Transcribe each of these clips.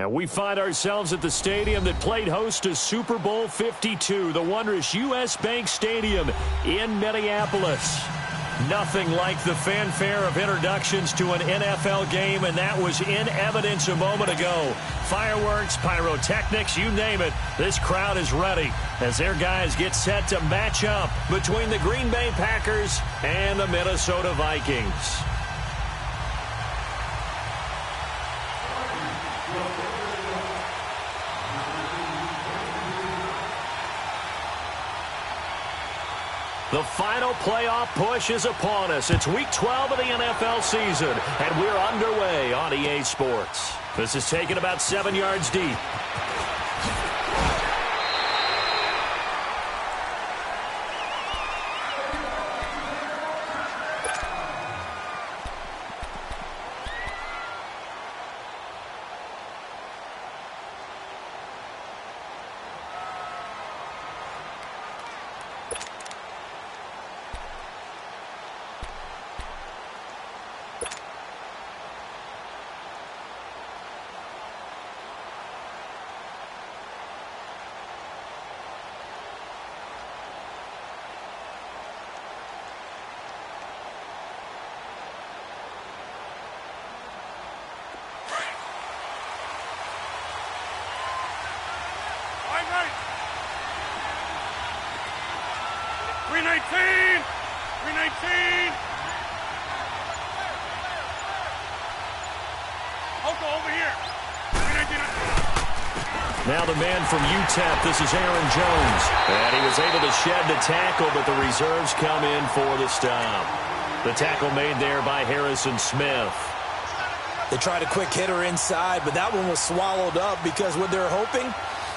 And we find ourselves at the stadium that played host to Super Bowl 52, the wondrous U.S. Bank Stadium in Minneapolis. Nothing like the fanfare of introductions to an NFL game, and that was in evidence a moment ago. Fireworks, pyrotechnics, you name it. This crowd is ready as their guys get set to match up between the Green Bay Packers and the Minnesota Vikings. The final playoff push is upon us. It's Week 12 of the NFL season, and we're underway on EA Sports. This is taken about 7 yards deep. Now the man from UTEP, this is Aaron Jones. And he was able to shed the tackle, but the reserves come in for the stop. The tackle made there by Harrison Smith. They tried a quick hitter inside, but that one was swallowed up because what they're hoping,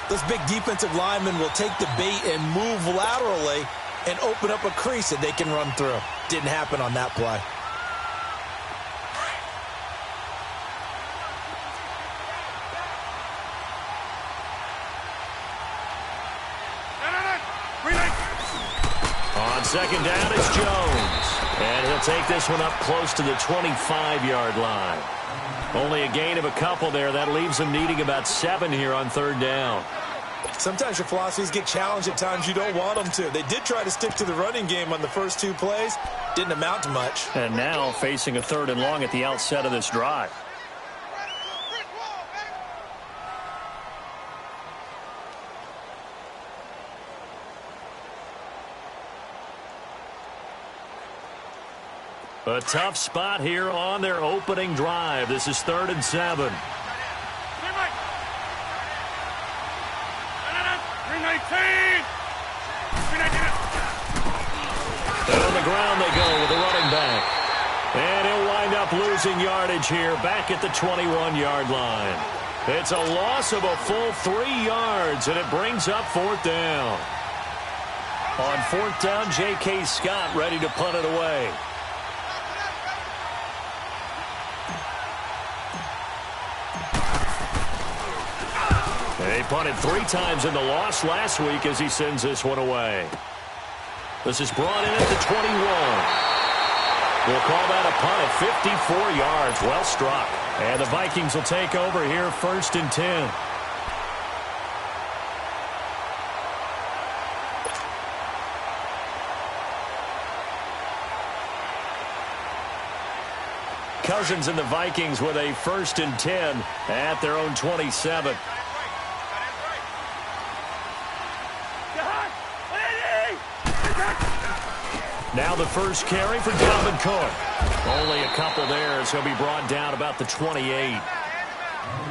those big defensive linemen will take the bait and move laterally and open up a crease that they can run through. Didn't happen on that play. On second down, it's Jones. And he'll take this one up close to the 25-yard line. Only a gain of a couple there. That leaves them needing about 7 here on third down. Sometimes your philosophies get challenged at times you don't want them to. They did try to stick to the running game on the first 2 plays. Didn't amount to much. And now facing a 3rd and long at the outset of this drive. A tough spot here on their opening drive. This is 3rd and 7. And on the ground they go with the running back. And he'll wind up losing yardage here back at the 21-yard line. It's a loss of a full 3 yards, and it brings up 4th down. On 4th down, J.K. Scott ready to punt it away. He punted 3 times in the loss last week as he sends this one away. This is brought in at the 21. We'll call that a punt at 54 yards. Well struck. And the Vikings will take over here 1st and 10. Cousins and the Vikings with a 1st and 10 at their own 27. Now the first carry for Dalvin Cook. Only a couple there as he'll be brought down about the 28.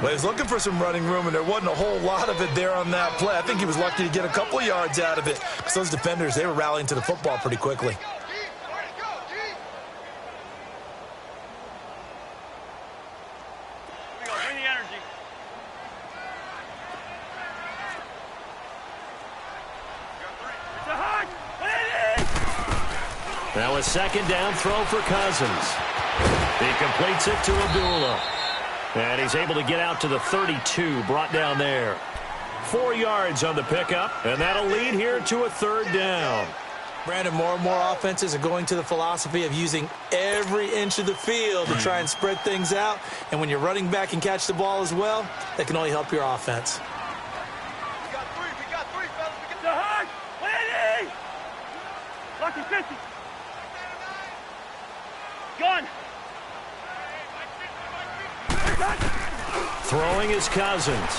Well, he was looking for some running room, and there wasn't a whole lot of it there on that play. I think he was lucky to get a couple of yards out of it because those defenders, they were rallying to the football pretty quickly. Now a 2nd down throw for Cousins. He completes it to Abdullah. And he's able to get out to the 32, brought down there. 4 yards on the pickup, and that'll lead here to a 3rd down. Brandon, more and more offenses are going to the philosophy of using every inch of the field to try and spread things out. And when you're running back and catch the ball as well, that can only help your offense. We got three, fellas. We get the hard. Ready! Lucky 50. Gun. Throwing is Cousins.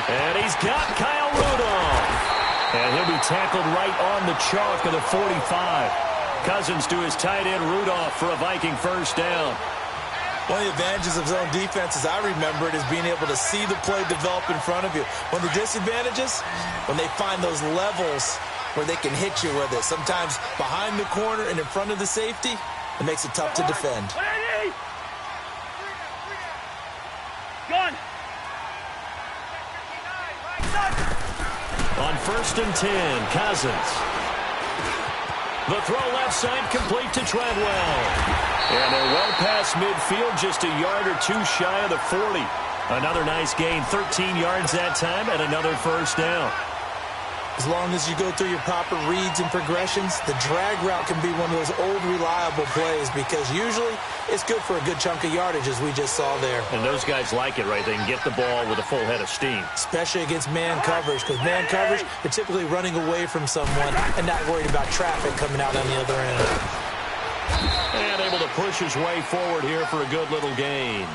And he's got Kyle Rudolph. And he'll be tackled right on the chalk of the 45. Cousins to his tight end Rudolph for a Viking first down. One of the advantages of zone defense, as I remember it, is being able to see the play develop in front of you. One of the disadvantages, when they find those levels where they can hit you with it, sometimes behind the corner and in front of the safety, it makes it tough to defend. Gun. On 1st and 10, Cousins. The throw left side complete to Treadwell. And they're well past midfield, just a yard or two shy of the 40. Another nice gain, 13 yards that time, and another first down. As long as you go through your proper reads and progressions, the drag route can be one of those old reliable plays because usually it's good for a good chunk of yardage, as we just saw there. And those guys like it, right? They can get the ball with a full head of steam. Especially against man coverage, because man coverage, they're typically running away from someone and not worried about traffic coming out on the other end. And able to push his way forward here for a good little gain.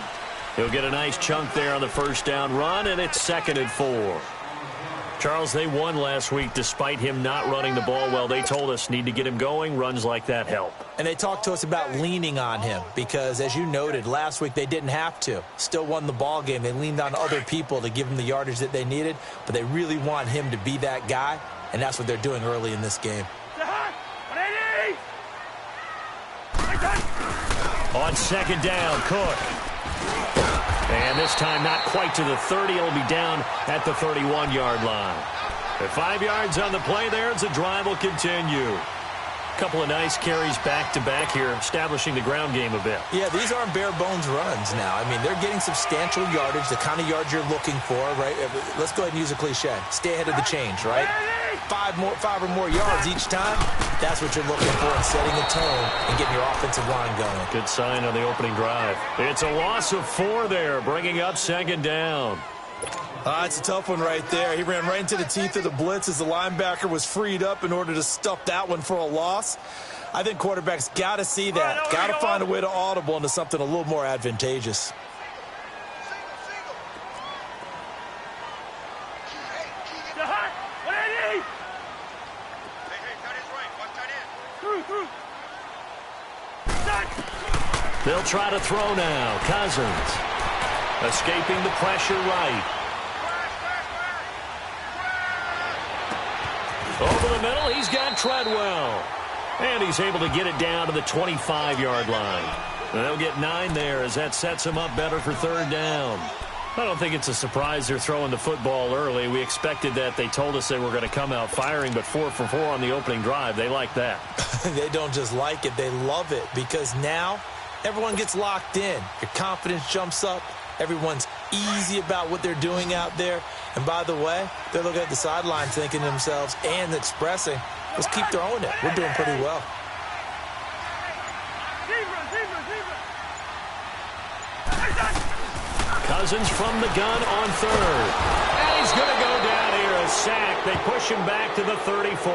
He'll get a nice chunk there on the first down run, and it's 2nd and 4. Charles, they won last week despite him not running the ball well. They told us need to get him going. Runs like that help. And they talked to us about leaning on him because, as you noted, last week they didn't have to. Still won the ball game. They leaned on other people to give them the yardage that they needed, but they really want him to be that guy, and that's what they're doing early in this game. On 2nd down, Cook. And this time not quite to the 30. It'll be down at the 31-yard line. At 5 yards on the play there as the drive will continue. A couple of nice carries back-to-back here, establishing the ground game a bit. Yeah, these aren't bare-bones runs now. I mean, they're getting substantial yardage, the kind of yards you're looking for, right? Let's go ahead and use a cliche. Stay ahead of the change, right? 5 or more yards each time. That's what you're looking for in setting a tone and getting your offensive line going. Good sign on the opening drive. It's a loss of 4 there, bringing up 2nd down. It's a tough one right there. He ran right into the teeth of the blitz as the linebacker was freed up in order to stuff that one for a loss. I think quarterbacks got to see that. Got to find a way to audible into something a little more advantageous. They'll try to throw now. Cousins escaping the pressure right. Over the middle, he's got Treadwell. And he's able to get it down to the 25-yard line. They'll get 9 there as that sets him up better for 3rd down. I don't think it's a surprise they're throwing the football early. We expected that. They told us they were going to come out firing, but 4 for 4 on the opening drive. They like that. They don't just like it. They love it because now everyone gets locked in. Your confidence jumps up. Everyone's easy about what they're doing out there. And by the way, they're looking at the sidelines thinking to themselves and expressing, let's keep throwing it. We're doing pretty well. Cousins from the gun on 3rd. And he's going to go down here, a sack. They push him back to the 34.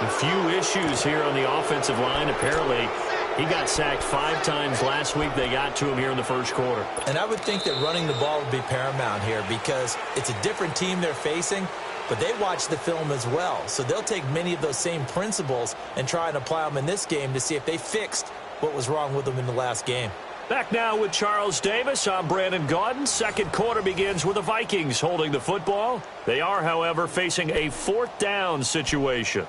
A few issues here on the offensive line. Apparently, he got sacked 5 times last week. They got to him here in the first quarter. And I would think that running the ball would be paramount here because it's a different team they're facing, but they watch the film as well. So they'll take many of those same principles and try and apply them in this game to see if they fixed what was wrong with them in the last game. Back now with Charles Davis. I'm Brandon Gaudin. Second quarter begins with the Vikings holding the football. They are, however, facing a 4th down situation.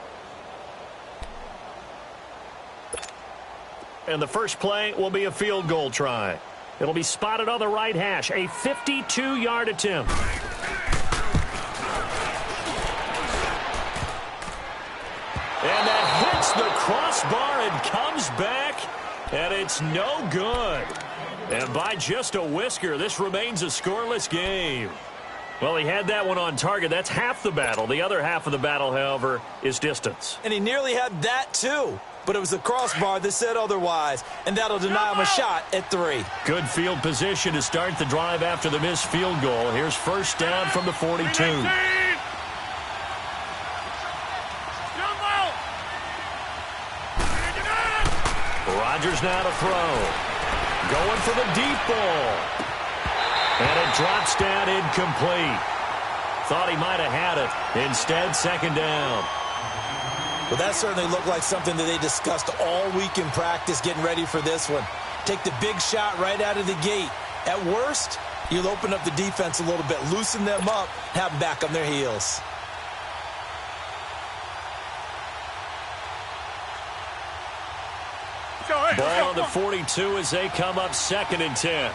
And the first play will be a field goal try. It'll be spotted on the right hash. A 52-yard attempt. And that hits the crossbar and comes back. And it's no good. And by just a whisker, this remains a scoreless game. Well, he had that one on target. That's half the battle. The other half of the battle, however, is distance. And he nearly had that, too. But it was the crossbar that said otherwise, and that'll deny him a shot at 3. Good field position to start the drive after the missed field goal. Here's first down from the 42. Rodgers now to throw. Going for the deep ball. And it drops down incomplete. Thought he might have had it. Instead, second down. Well, that certainly looked like something that they discussed all week in practice getting ready for this one. Take the big shot right out of the gate. At worst, you'll open up the defense a little bit, loosen them up, have them back on their heels. Ball on the 42 as they come up 2nd and 10.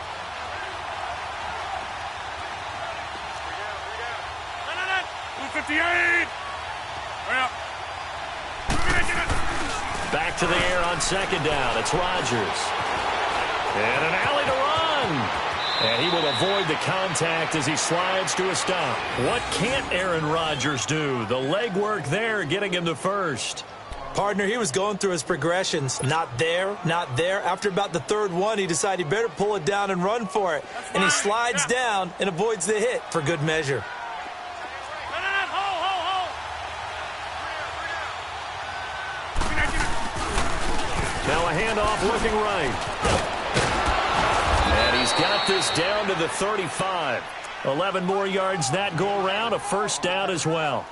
Back to the air on 2nd down. It's Rodgers. And an alley to run. And he will avoid the contact as he slides to a stop. What can't Aaron Rodgers do? The legwork there getting him to first. Partner, he was going through his progressions. Not there, not there. After about the 3rd one, he decided he better pull it down and run for it. And he slides down and avoids the hit for good measure. Now a handoff looking right. And he's got this down to the 35. 11 more yards that go around, a first down as well.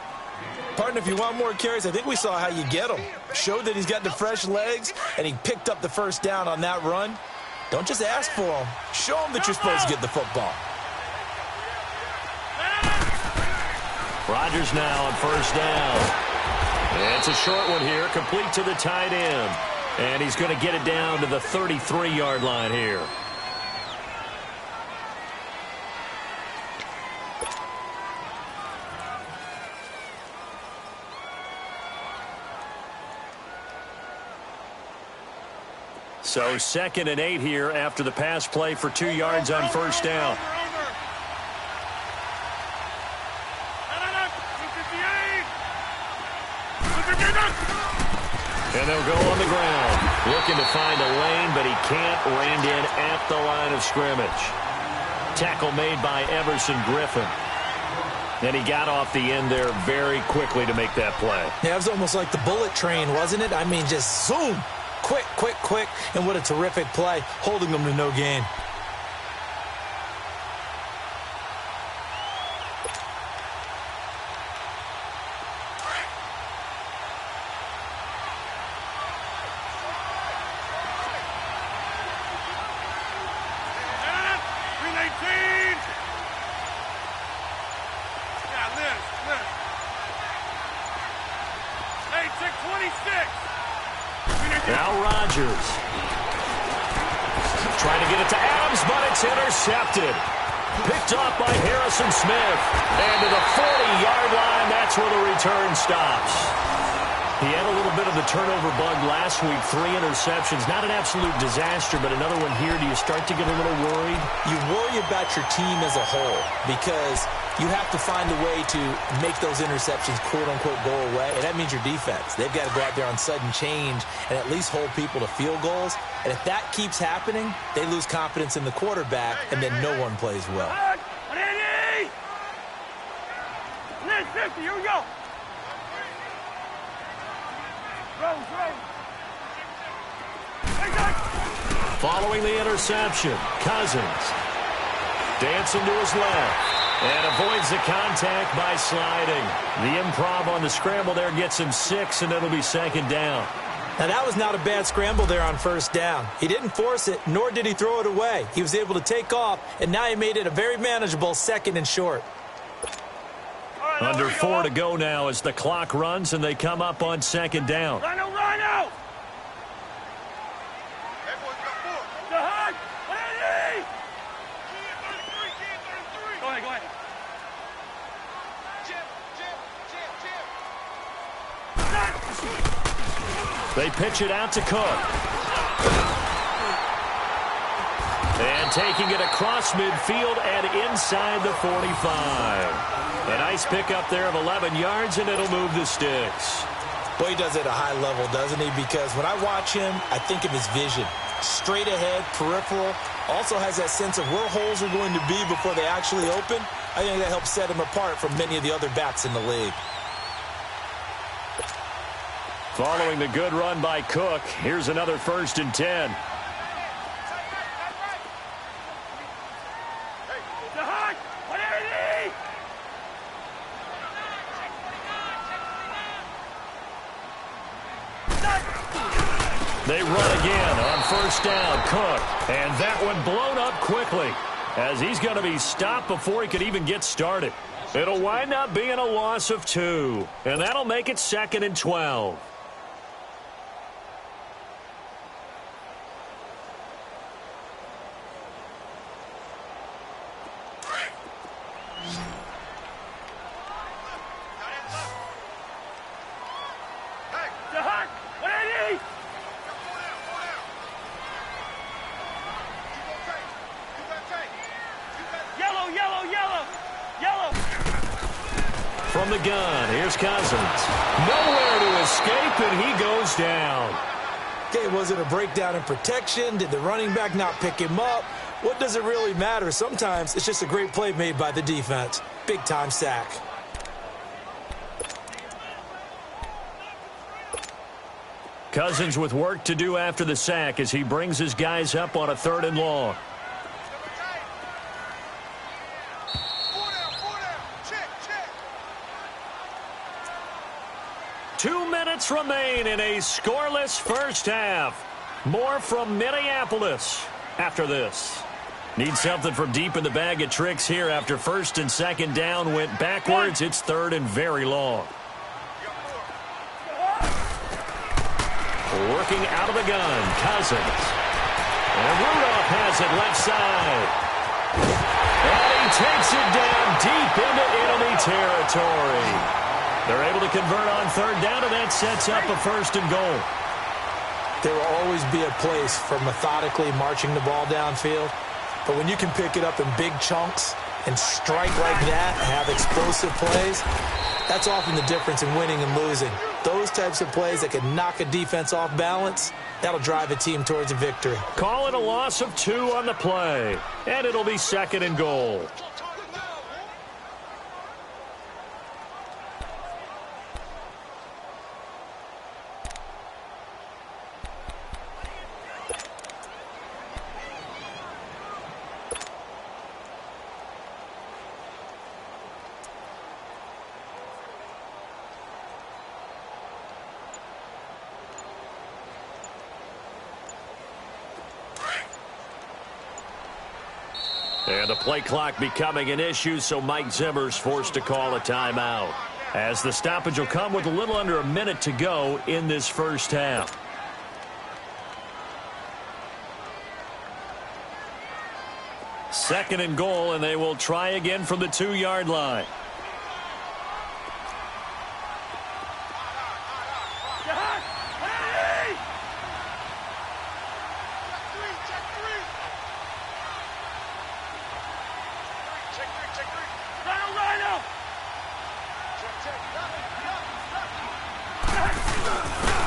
Partner, if you want more carries, I think we saw how you get him. Showed that he's got the fresh legs, and he picked up the first down on that run. Don't just ask for him. Show him that you're supposed to get the football. Rodgers now on first down. It's a short one here, complete to the tight end. And he's going to get it down to the 33-yard line here. So 2nd and 8 here after the pass play for 2 yards on first down. And they'll go on the ground. Looking to find a lane, but he can't. Reined in at the line of scrimmage. Tackle made by Everson Griffin. And he got off the end there very quickly to make that play. Yeah, it was almost like the bullet train, wasn't it? I mean, just zoom. Quick, quick, quick. And what a terrific play, holding them to no gain. Now Rodgers. Trying to get it to Adams, but it's intercepted. Picked off by Harrison Smith. And to the 40-yard line, that's where the return stops. He had a little bit of the turnover bug last week, 3 interceptions. Not an absolute disaster, but another one here. Do you start to get a little worried? You worry about your team as a whole because you have to find a way to make those interceptions, quote-unquote, go away, and that means your defense. They've got to go out there on sudden change and at least hold people to field goals. And if that keeps happening, they lose confidence in the quarterback, and then no one plays well. 50, here we go. Following the interception, Cousins dancing to his left and avoids the contact by sliding. The improv on the scramble there gets him 6, and it'll be second down. Now, that was not a bad scramble there on first down. He didn't force it, nor did he throw it away. He was able to take off, and now he made it a very manageable 2nd and short. Under 4 to go now as the clock runs and they come up on second down. Rhino! The hug! Go ahead. They pitch it out to Cook. And taking it across midfield and inside the 45. A nice pickup there of 11 yards, and it'll move the sticks. Well, he does it at a high level, doesn't he? Because when I watch him, I think of his vision. Straight ahead, peripheral. Also has that sense of where holes are going to be before they actually open. I think that helps set him apart from many of the other backs in the league. Following the good run by Cook, here's another 1st and 10. They run again on 1st down, Cook. And that one blown up quickly as he's going to be stopped before he could even get started. It'll wind up being a loss of 2, and that'll make it 2nd and 12. From the gun, here's Cousins. Nowhere to escape, and he goes down. Okay, was it a breakdown in protection? Did the running back not pick him up? What does it really matter? Sometimes it's just a great play made by the defense. Big-time sack. Cousins with work to do after the sack as he brings his guys up on a 3rd and long. 2 minutes remain in a scoreless first half. More from Minneapolis after this. Need something from deep in the bag of tricks here after 1st and 2nd down went backwards. It's 3rd and very long. Working out of the gun, Cousins. And Rudolph has it left side. And he takes it down deep into enemy territory. They're able to convert on 3rd down, and that sets up a 1st and goal. There will always be a place for methodically marching the ball downfield. But when you can pick it up in big chunks and strike like that, have explosive plays, that's often the difference in winning and losing. Those types of plays that can knock a defense off balance, that'll drive a team towards a victory. Call it a loss of 2 on the play, and it'll be 2nd and goal. And the play clock becoming an issue, so Mike Zimmer's forced to call a timeout. As the stoppage will come with a little under a minute to go in this first half. Second and goal, and they will try again from the 2-yard line.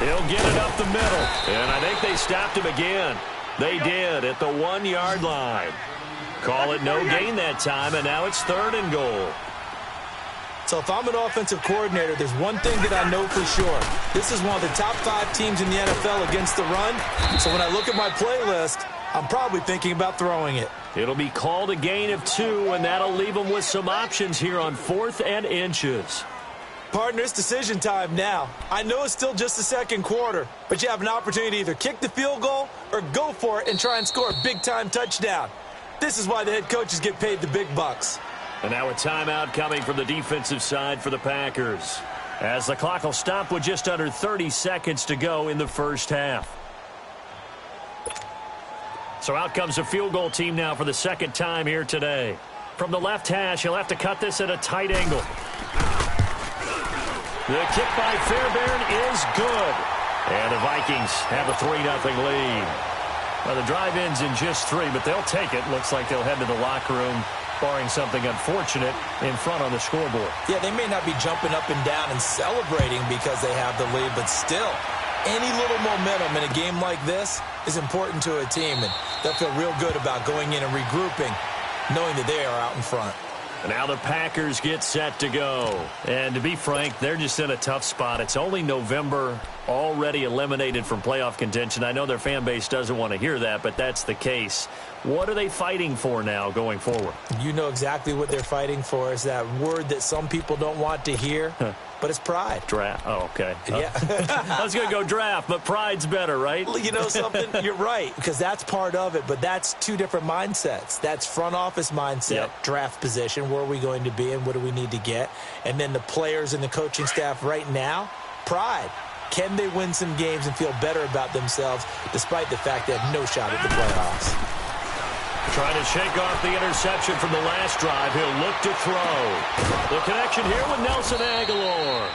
He'll get it up the middle, and I think they stopped him again. They did at the 1-yard line. Call it no gain that time, and now it's 3rd and goal. So if I'm an offensive coordinator, there's one thing that I know for sure. This is one of the top 5 teams in the NFL against the run. So when I look at my playlist, I'm probably thinking about throwing it. It'll be called a gain of 2, and that'll leave them with some options here on 4th and inches. Partner, it's decision time now. I know it's still just the second quarter, but you have an opportunity to either kick the field goal or go for it and try and score a big-time touchdown. This is why the head coaches get paid the big bucks. And now a timeout coming from the defensive side for the Packers, as the clock will stop with just under 30 seconds to go in the first half. So out comes a field goal team now for the second time here today. From the left hash, he'll have to cut this at a tight angle. The kick by Fairbairn is good. And the Vikings have a 3-0 lead. Well, the drive ends in just 3, but they'll take it. Looks like they'll head to the locker room, barring something unfortunate, in front on the scoreboard. Yeah, they may not be jumping up and down and celebrating because they have the lead, but still, any little momentum in a game like this is important to a team, and they'll feel real good about going in and regrouping, knowing that they are out in front. And now the Packers get set to go. And to be frank, they're just in a tough spot. It's only November, already eliminated from playoff contention. I know their fan base doesn't want to hear that, but that's the case. What are they fighting for now going forward? You know exactly what they're fighting for. Is that word that some people don't want to hear, but it's pride. Draft. Oh, okay. Yeah. I was going to go draft, but pride's better, right? You know something? You're right, because that's part of it, but that's two different mindsets. That's front office mindset, draft position, where are we going to be and what do we need to get? And then the players and the coaching staff right now, pride. Can they win some games and feel better about themselves despite the fact they have no shot at the playoffs? Trying to shake off the interception from the last drive. He'll look to throw. The connection here with Nelson Aguilar.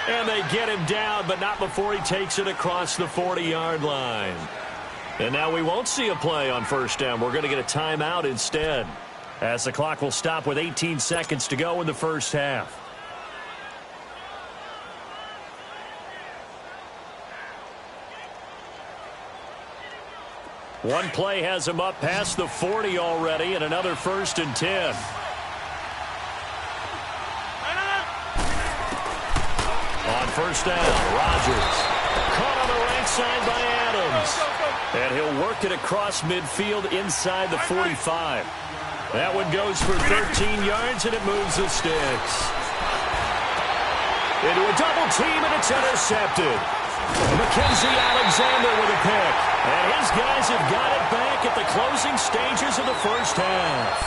And they get him down, but not before he takes it across the 40-yard line. And now we won't see a play on first down. We're going to get a timeout instead, as the clock will stop with 18 seconds to go in the first half. One play has him up past the 40 already, and another 1st and 10. On first down, Rodgers. Caught on the right side by Adams. And he'll work it across midfield inside the 45. That one goes for 13 yards, and it moves the sticks. Into a double team, and it's intercepted. Mackenzie Alexander with a pick. And his guys have got it back at the closing stages of the first half.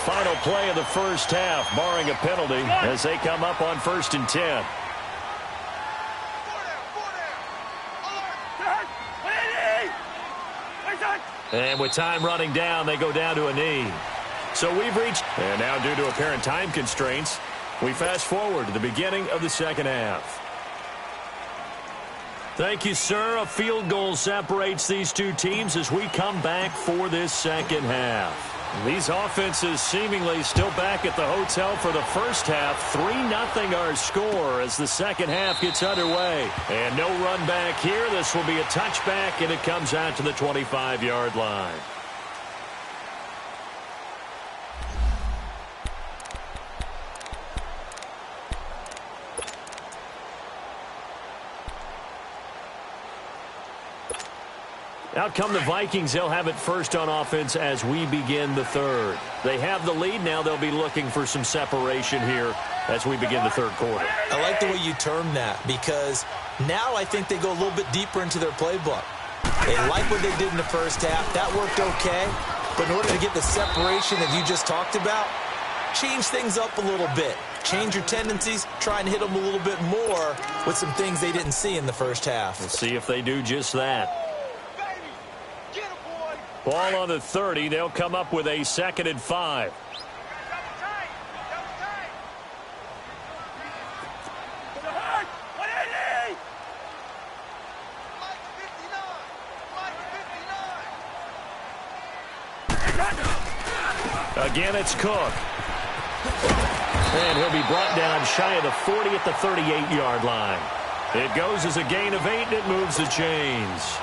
Final play of the first half, barring a penalty, as they come up on 1st and 10. And with time running down, they go down to a knee. So we've reached, and now due to apparent time constraints, we fast forward to the beginning of the second half. Thank you, sir. A field goal separates these two teams as we come back for this second half. These offenses seemingly still back at the hotel for the first half. 3-0 our score as the second half gets underway. And no run back here. This will be a touchback, and it comes out to the 25-yard line. Out come the Vikings. They'll have it first on offense as we begin the third. They have the lead. Now they'll be looking for some separation here as we begin the third quarter. I like the way you term that, because now I think they go a little bit deeper into their playbook. They like what they did in the first half. That worked okay. But in order to get the separation that you just talked about, change things up a little bit. Change your tendencies. Try and hit them a little bit more with some things they didn't see in the first half. We'll see if they do just that. Ball on the 30. They'll come up with a 2nd and 5. Again, it's Cook. And he'll be brought down shy of the 40 at the 38-yard line. It goes as a gain of 8, and it moves the chains.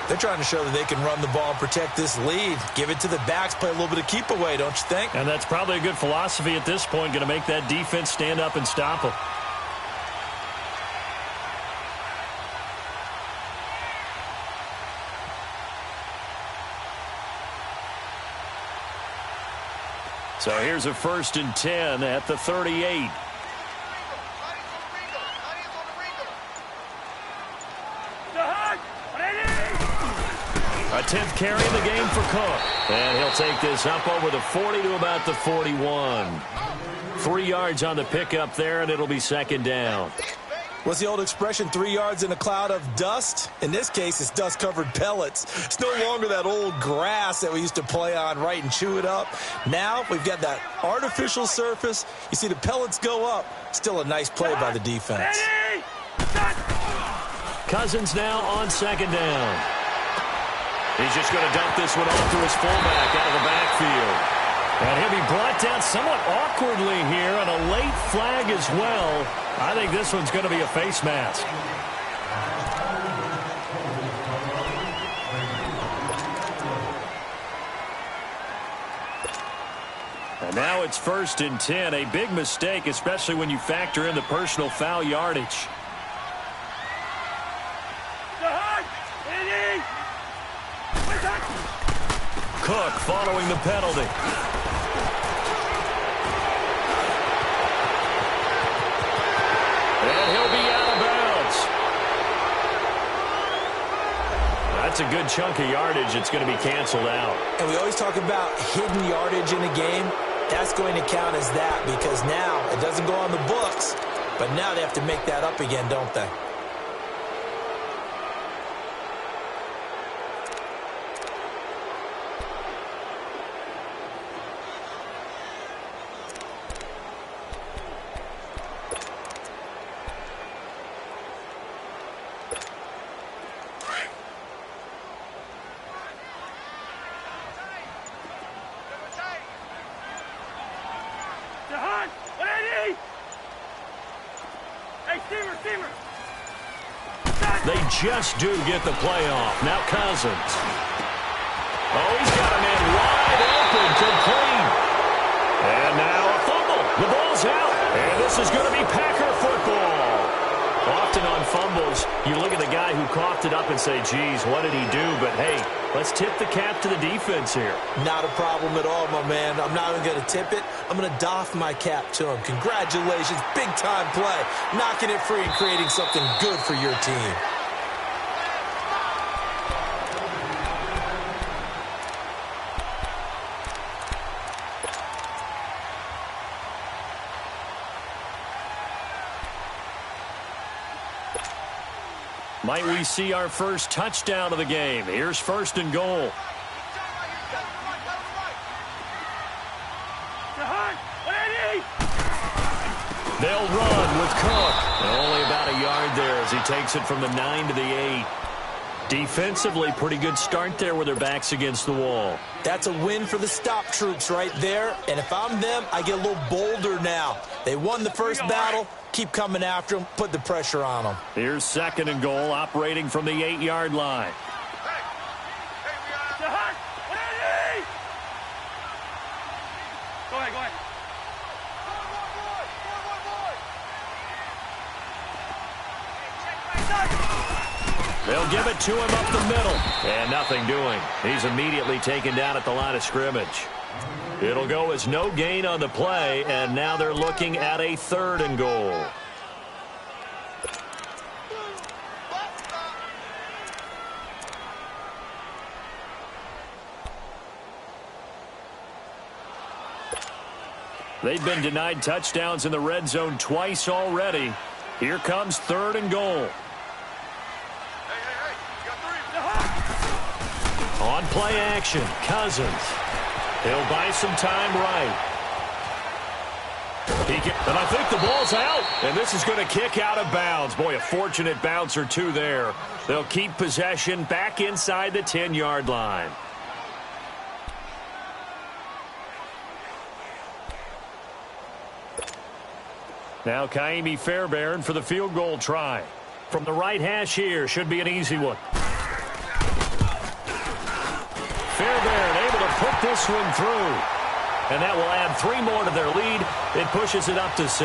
They're trying to show that they can run the ball and protect this lead. Give it to the backs, play a little bit of keep away, don't you think? And that's probably a good philosophy at this point, going to make that defense stand up and stop them. So here's a 1st and 10 at the 38. A 10th carry in the game for Cook. And he'll take this up over the 40 to about the 41. 3 yards on the pickup there, and it'll be 2nd down. What's the old expression, 3 yards in a cloud of dust? In this case, it's dust-covered pellets. It's no longer that old grass that we used to play on, right, and chew it up. Now we've got that artificial surface. You see the pellets go up. Still a nice play by the defense. Ready? Cousins now on second down. He's just going to dump this one off to his fullback out of the backfield. And he'll be brought down somewhat awkwardly here on a late flag as well. I think this one's going to be a face mask. And now it's 1st and 10. A big mistake, especially when you factor in the personal foul yardage. Cook following the penalty. And he'll be out of bounds. That's a good chunk of yardage. It's going to be canceled out. And we always talk about hidden yardage in a game. That's going to count as that because now it doesn't go on the books, but now they have to make that up again, don't they? They just do get the playoff. Now Cousins. Oh, he's got a man wide open, complete. And now a fumble. The ball's out. And this is going to be Packer football. Often on fumbles, you look at the guy who coughed it up and say, geez, what did he do? But, hey, let's tip the cap to the defense here. Not a problem at all, my man. I'm not even going to tip it. I'm going to doff my cap to him. Congratulations. Big-time play. Knocking it free and creating something good for your team. Might we see our first touchdown of the game? Here's 1st and goal. They'll run with Cook. And only about a yard there as he takes it from the 9 to the 8. Defensively, pretty good start there with their backs against the wall. That's a win for the stop troops right there. And if I'm them, I get a little bolder now. They won the first battle. Keep coming after them. Put the pressure on them. Here's 2nd and goal, operating from the 8-yard line. Go ahead. They'll give it to him up the middle. And nothing doing. He's immediately taken down at the line of scrimmage. It'll go as no gain on the play, and now they're looking at a 3rd and goal. They've been denied touchdowns in the red zone twice already. Here comes 3rd and goal. On play action, Cousins. He'll buy some time right. And I think the ball's out. And this is going to kick out of bounds. Boy, a fortunate bounce or two there. They'll keep possession back inside the 10-yard line. Now Kaimi Fairbairn for the field goal try. From the right hash here, should be an easy one. Fairbairn able to put this one through. And that will add 3 more to their lead. It pushes it up to 6.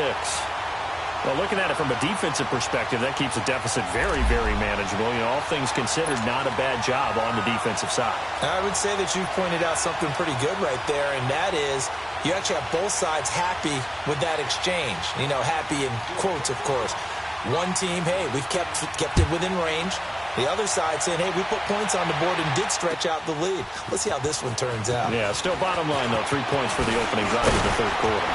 Well, looking at it from a defensive perspective, that keeps the deficit very, very manageable. You know, all things considered, not a bad job on the defensive side. I would say that you pointed out something pretty good right there, and that is you actually have both sides happy with that exchange. You know, happy in quotes, of course. One team, hey, we've kept it within range. The other side saying, hey, we put points on the board and did stretch out the lead. Let's see how this one turns out. Yeah, still bottom line, though. 3 points for the opening drive of the 3rd quarter.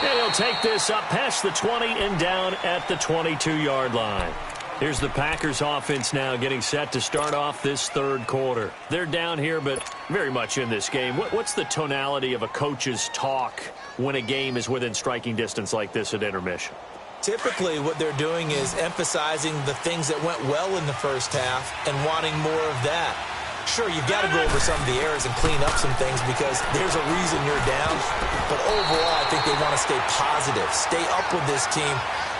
And he'll take this up past the 20 and down at the 22-yard line. Here's the Packers offense now getting set to start off this 3rd quarter. They're down here, but very much in this game. What's the tonality of a coach's talk when a game is within striking distance like this at intermission? Typically, what they're doing is emphasizing the things that went well in the first half and wanting more of that. Sure, you've got to go over some of the errors and clean up some things because there's a reason you're down. But overall, I think they want to stay positive, stay up with this team.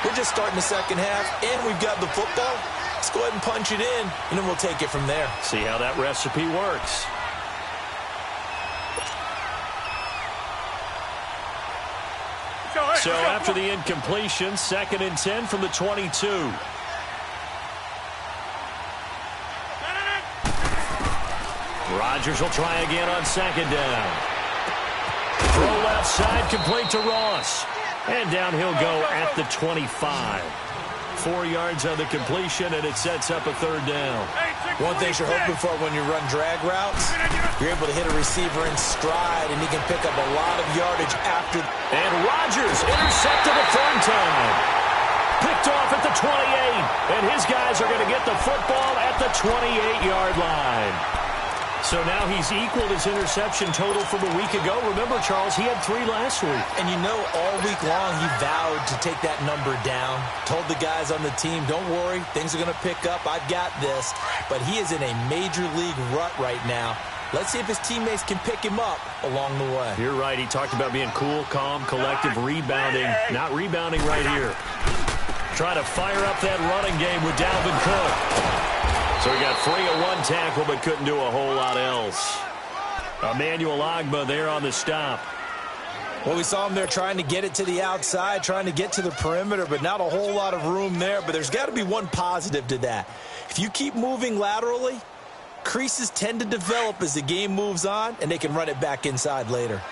We're just starting the second half, and we've got the football. Let's go ahead and punch it in, and then we'll take it from there. See how that recipe works. So after the incompletion, 2nd and 10 from the 22. Rodgers will try again on 2nd down. Throw left side, complete to Ross. And down he'll go at the 25. 4 yards on the completion, and it sets up a 3rd down. One thing you're hoping for when you run drag routes, you're able to hit a receiver in stride, and he can pick up a lot of yardage after. And Rodgers intercepted a 3rd time. Picked off at the 28, and his guys are going to get the football at the 28-yard line. So now he's equaled his interception total from a week ago. Remember, Charles, he had 3 last week. And you know, all week long he vowed to take that number down. Told the guys on the team, don't worry, things are going to pick up. I've got this. But he is in a major league rut right now. Let's see if his teammates can pick him up along the way. You're right. He talked about being cool, calm, collective, rebounding. Not rebounding right here. Trying to fire up that running game with Dalvin Cook. So he got free of 1 tackle, but couldn't do a whole lot else. Emmanuel Ogbah there on the stop. Well, we saw him there trying to get it to the outside, trying to get to the perimeter, but not a whole lot of room there. But there's got to be one positive to that. If you keep moving laterally, creases tend to develop as the game moves on, and they can run it back inside later.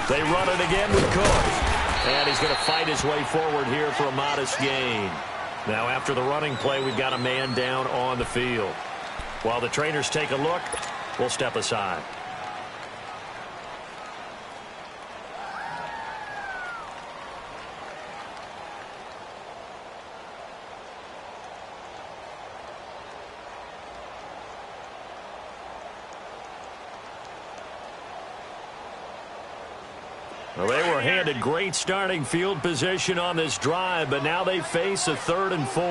They run it again with Cook. And he's going to fight his way forward here for a modest gain. Now after the running play, we've got a man down on the field. While the trainers take a look, we'll step aside. Well, they were handed great starting field position on this drive, but now they face a 3rd and 4.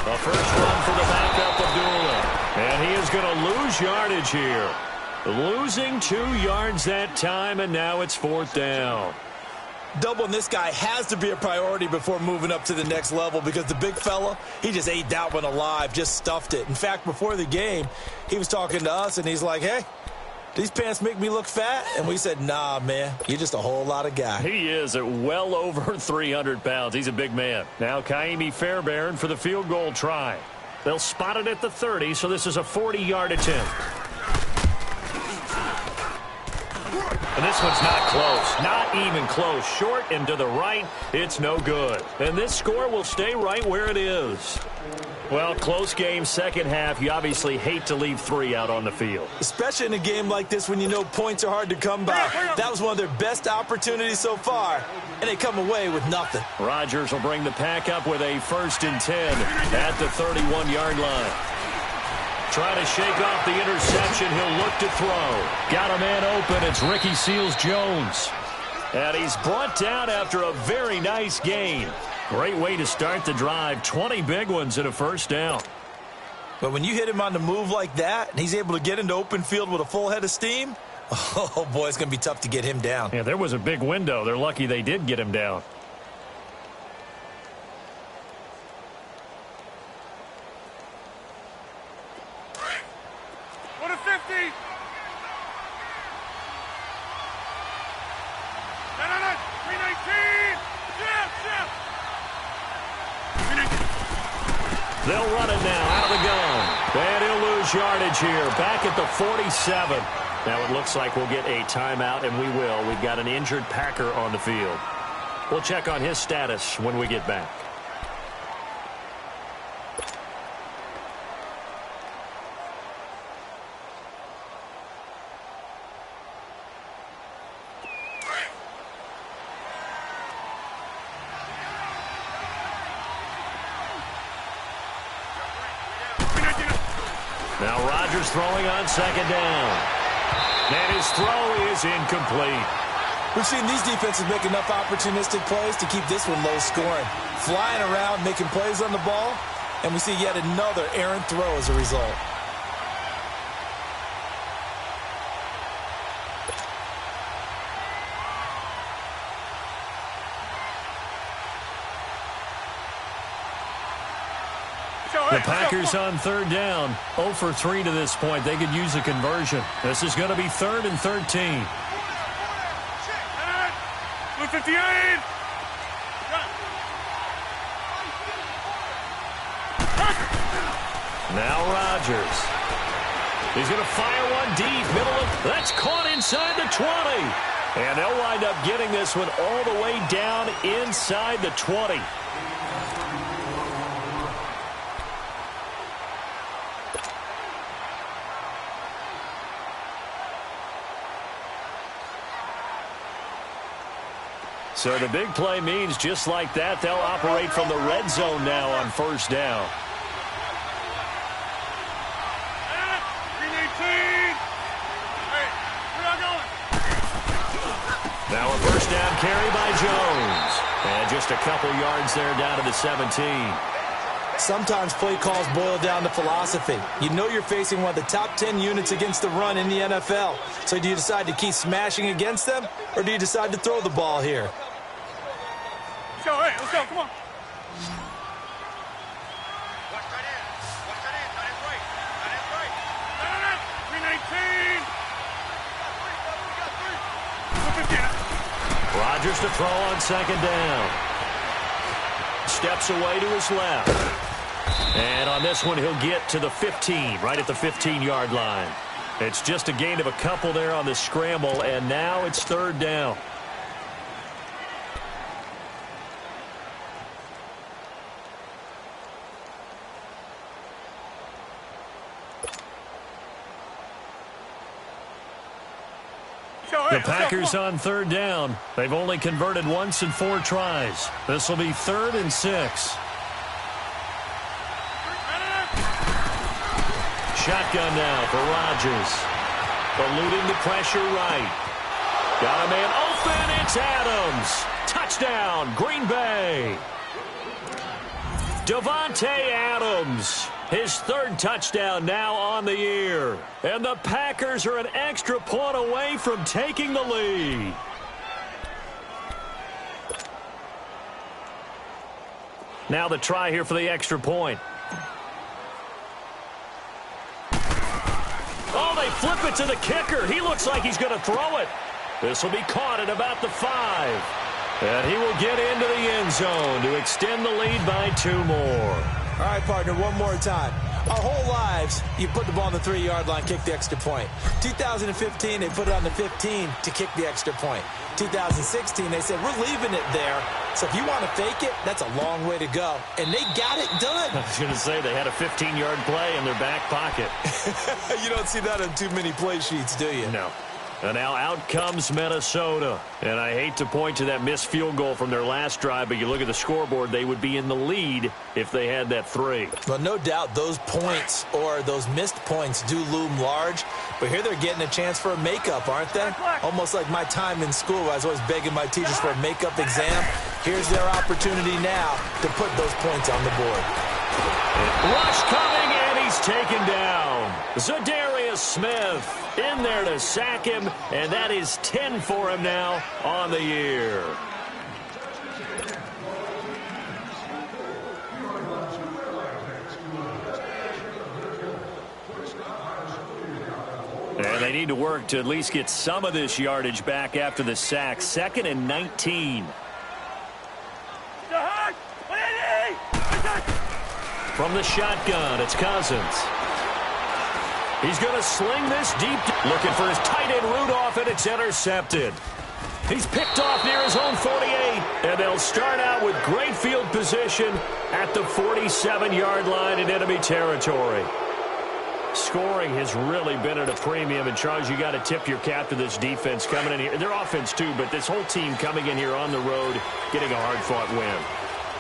A first run for the backup Abdullah. And he is going to lose yardage here. Losing 2 yards that time, and now it's 4th down. Doubling this guy has to be a priority before moving up to the next level because the big fella, he just ate that one alive, just stuffed it. In fact, before the game, he was talking to us, and he's like, hey, these pants make me look fat? And we said, nah, man, you're just a whole lot of guy. He is at well over 300 pounds. He's a big man. Now Kaimi Fairbairn for the field goal try. They'll spot it at the 30, so this is a 40-yard attempt. And this one's not close. Not even close. Short and to the right. It's no good. And this score will stay right where it is. Well, close game, second half. You obviously hate to leave 3 out on the field. Especially in a game like this when you know points are hard to come by. That was one of their best opportunities so far, and they come away with nothing. Rodgers will bring the pack up with a 1st and 10 at the 31-yard line. Trying to shake off the interception. He'll look to throw. Got a man open. It's Ricky Seals-Jones. And he's brought down after a very nice gain. Great way to start the drive. 20 big ones and a 1st down. But when you hit him on the move like that, and he's able to get into open field with a full head of steam, oh, boy, it's going to be tough to get him down. Yeah, there was a big window. They're lucky they did get him down. They'll run it now out of the gun. And he'll lose yardage here. Back at the 47. Now it looks like we'll get a timeout, and we will. We've got an injured Packer on the field. We'll check on his status when we get back. Now Rodgers throwing on second down. And his throw is incomplete. We've seen these defenses make enough opportunistic plays to keep this one low scoring. Flying around, making plays on the ball, and we see yet another errant throw as a result. The Packers on third down. 0 for 3 to this point. They could use a conversion. This is going to be 3rd and 13. 58. Now Rodgers. He's going to fire one deep. Middle of, that's caught inside the 20. And they'll wind up getting this one all the way down inside the 20. So the big play means just like that, they'll operate from the red zone now on first down. Now a first down carry by Jones. And just a couple yards there down to the 17. Sometimes play calls boil down to philosophy. You know you're facing one of the top 10 units against the run in the NFL. So do you decide to keep smashing against them, or do you decide to throw the ball here? Let's go, hey, let's go, come on. Watch that in. Watch that in. That is right. That is right. 319. We got 3. Rodgers to throw on second down. Steps away to his left. And on this one, he'll get to the 15, right at the 15-yard line. It's just a gain of a couple there on the scramble, and now it's third down. The Packers on third down. They've only converted once in 4 tries. This will be 3rd and 6. Shotgun now for Rodgers. Eluding the pressure right. Got a man open. It's Adams. Touchdown, Green Bay. Davante Adams. His 3rd touchdown now on the year. And the Packers are an extra point away from taking the lead. Now the try here for the extra point. Oh, they flip it to the kicker. He looks like he's going to throw it. This will be caught at about the 5. And he will get into the end zone to extend the lead by 2 more. All right, partner, one more time. Our whole lives, you put the ball on the 3-yard line, kick the extra point. 2015, they put it on the 15 to kick the extra point. 2016, they said, we're leaving it there. So if you want to fake it, that's a long way to go. And they got it done. I was going to say, they had a 15-yard play in their back pocket. You don't see that on too many play sheets, do you? No. And now out comes Minnesota. And I hate to point to that missed field goal from their last drive, but you look at the scoreboard, they would be in the lead if they had that 3. Well, no doubt those points or those missed points do loom large. But here they're getting a chance for a makeup, aren't they? Almost like my time in school. I was always begging my teachers for a makeup exam. Here's their opportunity now to put those points on the board. Rush coming, and he's taken down. Zadarius Smith in there to sack him, and that is 10 for him now on the year. And they need to work to at least get some of this yardage back after the sack. 2nd and 19. From the shotgun, it's Cousins. He's going to sling this deep. Looking for his tight end Rudolph, and it's intercepted. He's picked off near his own 48. And they'll start out with great field position at the 47-yard line in enemy territory. Scoring has really been at a premium. And, Charles, you got to tip your cap to this defense coming in here. Their offense, too, but this whole team coming in here on the road, getting a hard-fought win.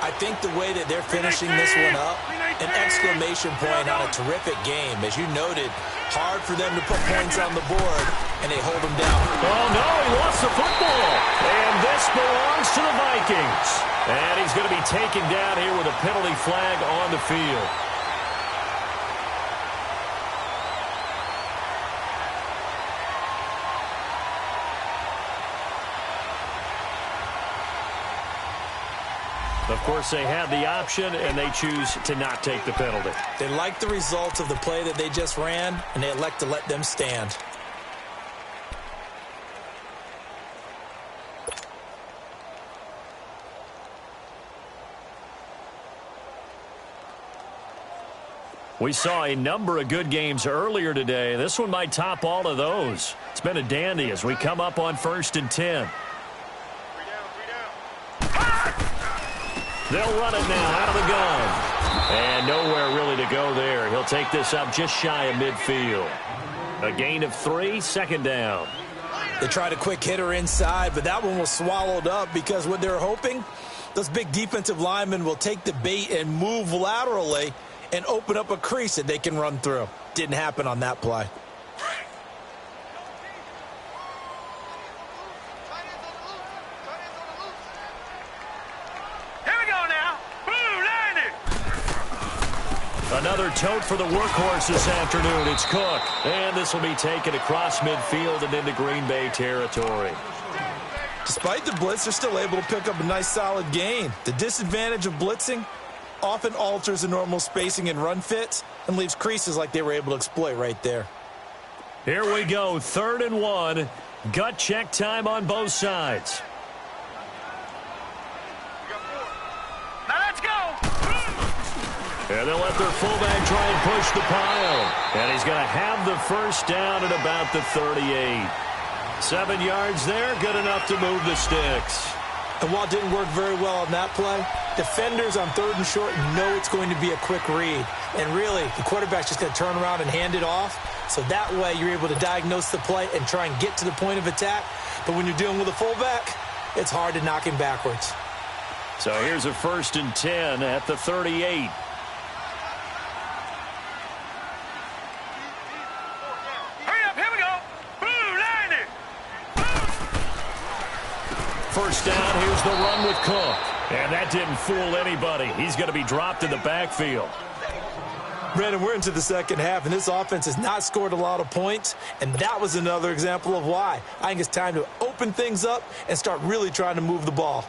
I think the way that they're finishing this one up, an exclamation point on a terrific game. As you noted, hard for them to put points on the board, and they hold them down. Oh, no, he lost the football. And this belongs to the Vikings. And he's going to be taken down here with a penalty flag on the field. Of course, they had the option, and they choose to not take the penalty. They like the results of the play that they just ran, and they elect to let them stand. We saw a number of good games earlier today. This one might top all of those. It's been a dandy as we come up on 1st and 10. They'll run it now out of the gun. And nowhere really to go there. He'll take this up just shy of midfield. A gain of 3, 2nd down. They tried a quick hitter inside, but that one was swallowed up because what they're hoping, those big defensive linemen will take the bait and move laterally and open up a crease that they can run through. Didn't happen on that play. Another tote for the workhorse this afternoon. It's Cook. And this will be taken across midfield and into Green Bay territory. Despite the blitz, they're still able to pick up a nice solid gain. The disadvantage of blitzing often alters the normal spacing and run fits and leaves creases like they were able to exploit right there. Here we go, 3rd and 1. Gut check time on both sides. And they'll let their fullback try and push the pile. And he's going to have the 1st down at about the 38. 7 yards there, good enough to move the sticks. And while it didn't work very well on that play, defenders on 3rd and short know it's going to be a quick read. And really, the quarterback's just going to turn around and hand it off. So that way you're able to diagnose the play and try and get to the point of attack. But when you're dealing with a fullback, it's hard to knock him backwards. So here's a 1st and 10 at the 38. First down, here's the run with Cook. And that didn't fool anybody. He's going to be dropped in the backfield. Brandon, we're into the second half, and this offense has not scored a lot of points, and that was another example of why. I think it's time to open things up and start really trying to move the ball.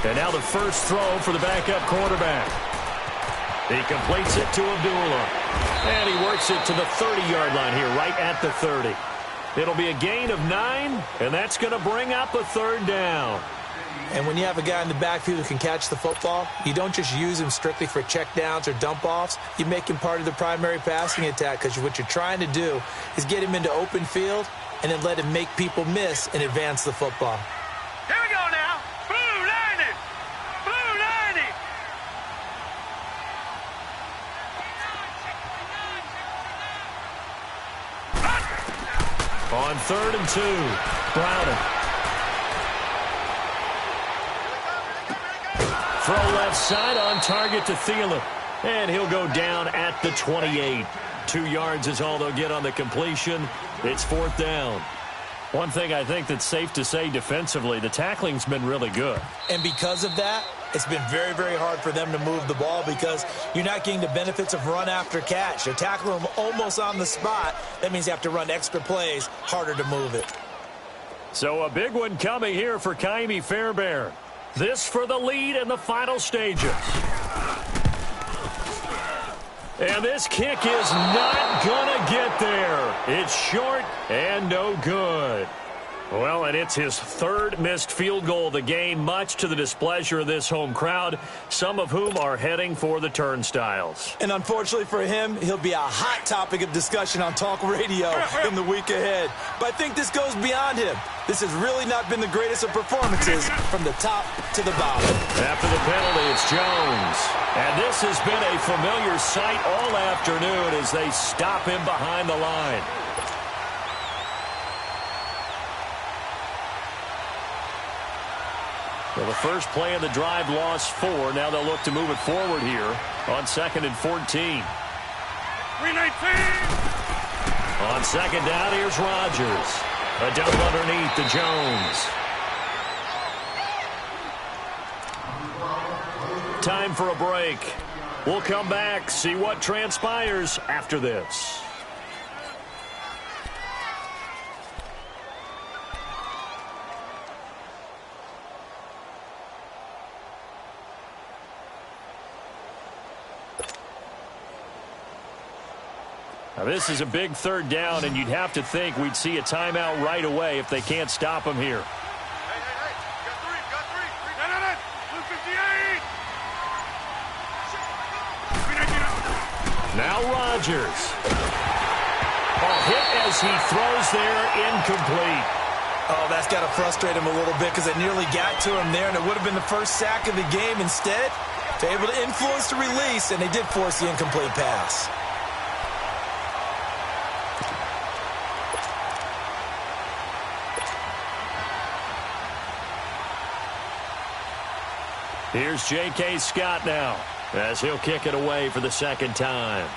And now the first throw for the backup quarterback. He completes it to Abdullah. And he works it to the 30-yard line here, right at the 30. It'll be a gain of 9, and that's going to bring up a 3rd down. And when you have a guy in the backfield who can catch the football, you don't just use him strictly for checkdowns or dump-offs. You make him part of the primary passing attack because what you're trying to do is get him into open field and then let him make people miss and advance the football. Here we go now. Blue 90. Blue 90. On 3rd and 2, Browning. Throw left side on target to Thielen. And he'll go down at the 28. 2 yards is all they'll get on the completion. It's 4th down. One thing I think that's safe to say defensively, the tackling's been really good. And because of that, it's been very, very hard for them to move the ball because you're not getting the benefits of run after catch. They're tackling them almost on the spot. That means you have to run extra plays, harder to move it. So a big one coming here for Kaimi Fairbairn. This for the lead in the final stages. And this kick is not going to get there. It's short and no good. Well, and it's his third missed field goal of the game, much to the displeasure of this home crowd, some of whom are heading for the turnstiles. And unfortunately for him, he'll be a hot topic of discussion on talk radio in the week ahead. But I think this goes beyond him. This has really not been the greatest of performances from the top to the bottom. After the penalty, it's Jones. And this has been a familiar sight all afternoon as they stop him behind the line. Well, the first play of the drive lost 4. Now they'll look to move it forward here on 2nd and 14. 319. On second down, here's Rodgers. A dump underneath to Jones. Time for a break. We'll come back, see what transpires after this. Now, this is a big third down, and you'd have to think we'd see a timeout right away if they can't stop him here. Hey, got three. No. Blue 58. Now Rodgers. A hit as he throws there, incomplete. Oh, that's got to frustrate him a little bit because it nearly got to him there, and it would have been the first sack of the game. Instead, they're able to influence the release, and they did force the incomplete pass. Here's J.K. Scott now as he'll kick it away for the second time.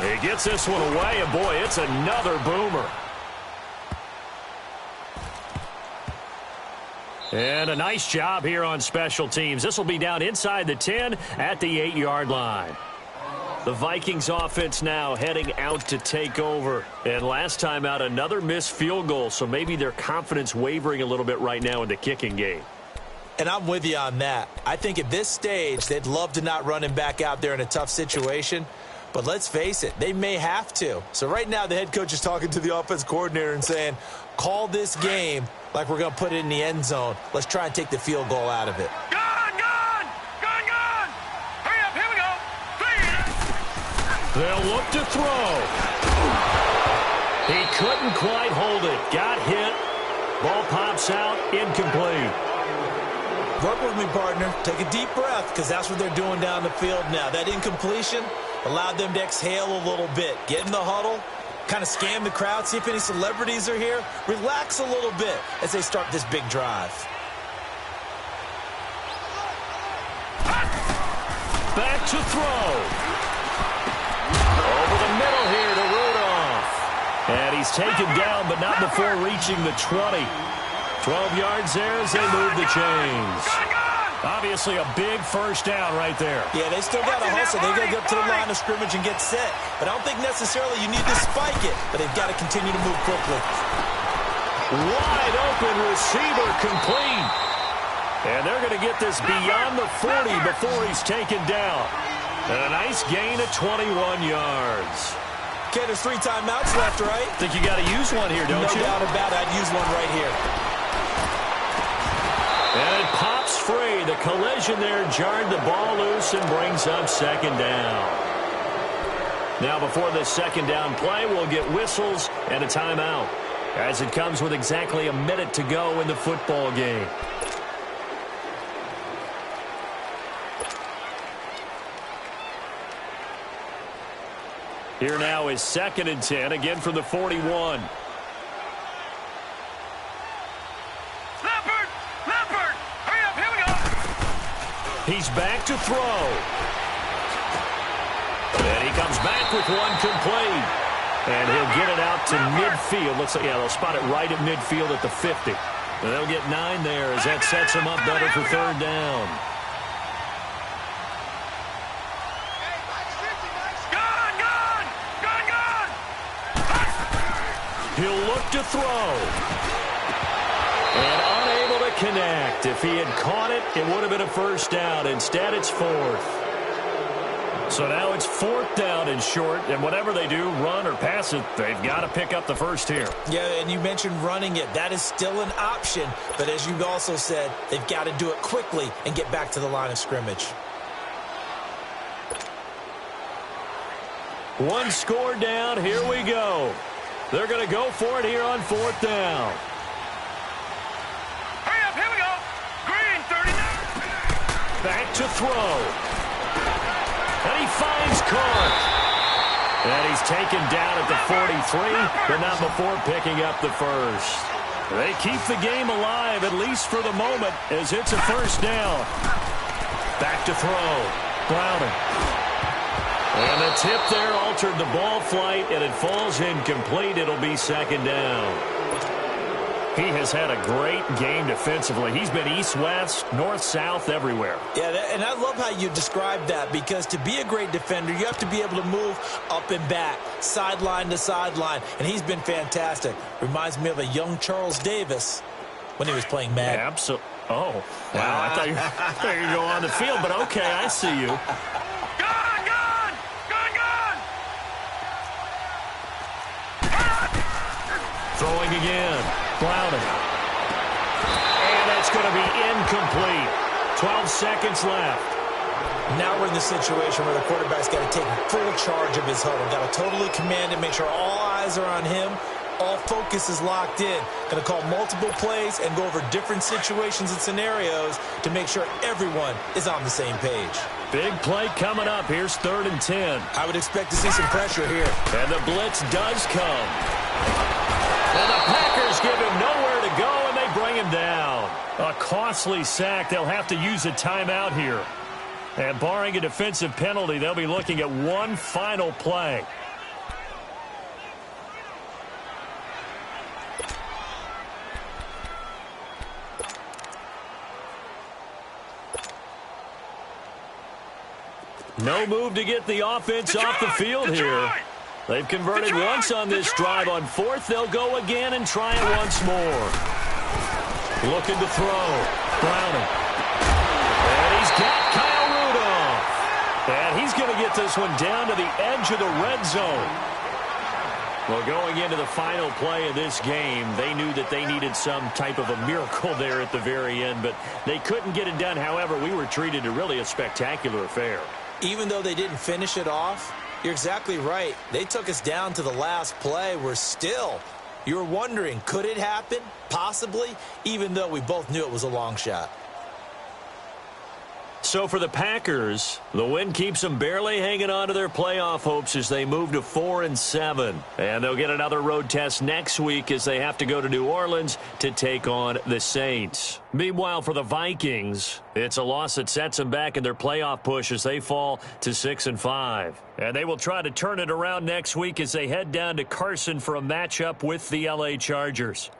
He gets this one away, and boy, it's another boomer. And a nice job here on special teams. This will be down inside the 10 at the 8-yard line. The Vikings offense now heading out to take over. And last time out, another missed field goal, so maybe their confidence wavering a little bit right now in the kicking game. And I'm with you on that. I think at this stage, they'd love to not run him back out there in a tough situation. But let's face it, they may have to. So right now, the head coach is talking to the offense coordinator and saying, call this game like we're going to put it in the end zone. Let's try and take the field goal out of it. They'll look to throw. He couldn't quite hold it. Got hit. Ball pops out. Incomplete. Work with me, partner. Take a deep breath because that's what they're doing down the field now. That incompletion allowed them to exhale a little bit. Get in the huddle. Kind of scan the crowd. See if any celebrities are here. Relax a little bit as they start this big drive. Back to throw. Over the middle here to Rudolph. And he's taken down, but not before reaching the 20. 12 yards there as they move the chains. Obviously a big first down right there. Yeah, they still got to hustle. They got to get up to the line of scrimmage and get set. But I don't think necessarily you need to spike it, but they've got to continue to move quickly. Wide open receiver complete. And they're going to get this beyond the 40 before he's taken down. And a nice gain of 21 yards. Okay, there's 3 timeouts left, right? Think you got to use one here, don't you? No doubt about it. I'd use one right here. And it pops free. The collision there jarred the ball loose and brings up second down. Now, before this second down play, we'll get whistles and a timeout, as it comes with exactly a minute to go in the football game. Here now is 2nd and 10, again from the 41. Leopard! Hurry up, here we go! He's back to throw. And he comes back with one complete. And he'll get it out to midfield. Looks like, yeah, they'll spot it right at midfield at the 50. And they'll get 9 there as that sets them up better for third down. He'll look to throw. And unable to connect. If he had caught it, it would have been a first down. Instead, it's fourth. So now it's fourth down and short, and whatever they do, run or pass it, they've got to pick up the first here. Yeah, and you mentioned running it. That is still an option, but as you also said, they've got to do it quickly and get back to the line of scrimmage. One score down, here we go. They're going to go for it here on fourth down. Hurry up, here we go. Green, 39. Back to throw. And he finds Cook. And he's taken down at the 43, but not before picking up the first. They keep the game alive, at least for the moment, as it's a first down. Back to throw. Browning. And the tip there altered the ball flight, and it falls incomplete. It'll be second down. He has had a great game defensively. He's been east-west, north-south, everywhere. Yeah, and I love how you described that, because to be a great defender, you have to be able to move up and back, sideline to sideline, and he's been fantastic. Reminds me of a young Charles Davis when he was playing Madden. Yeah, absolutely. Oh, wow. I thought you were going to go on the field, but okay, I see you. Gone, gone, gone, gone. Throwing again. Browning. And that's going to be incomplete. 12 seconds left. Now we're in the situation where the quarterback's got to take full charge of his huddle. Got to totally command it, make sure all eyes are on him. All focus is locked in. Going to call multiple plays and go over different situations and scenarios to make sure everyone is on the same page. Big play coming up. Here's 3rd and 10. I would expect to see some pressure here. And the blitz does come. And the Packers give him nowhere to go, and they bring him down. A costly sack. They'll have to use a timeout here. And barring a defensive penalty, they'll be looking at one final play. No move to get the offense off the field here. They've converted once on this drive. On 4th, they'll go again and try it once more. Looking to throw. Browning. And he's got Kyle Rudolph. And he's going to get this one down to the edge of the red zone. Well, going into the final play of this game, they knew that they needed some type of a miracle there at the very end, but they couldn't get it done. However, we were treated to really a spectacular affair. Even though they didn't finish it off, you're exactly right. They took us down to the last play. You were wondering, could it happen? Possibly, even though we both knew it was a long shot. So for the Packers, the win keeps them barely hanging on to their playoff hopes as they move to 4-7. And they'll get another road test next week as they have to go to New Orleans to take on the Saints. Meanwhile, for the Vikings, it's a loss that sets them back in their playoff push as they fall to 6-5. And they will try to turn it around next week as they head down to Carson for a matchup with the LA Chargers.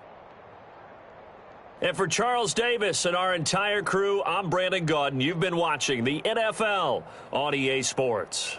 And for Charles Davis and our entire crew, I'm Brandon Gaudin. You've been watching the NFL on EA Sports.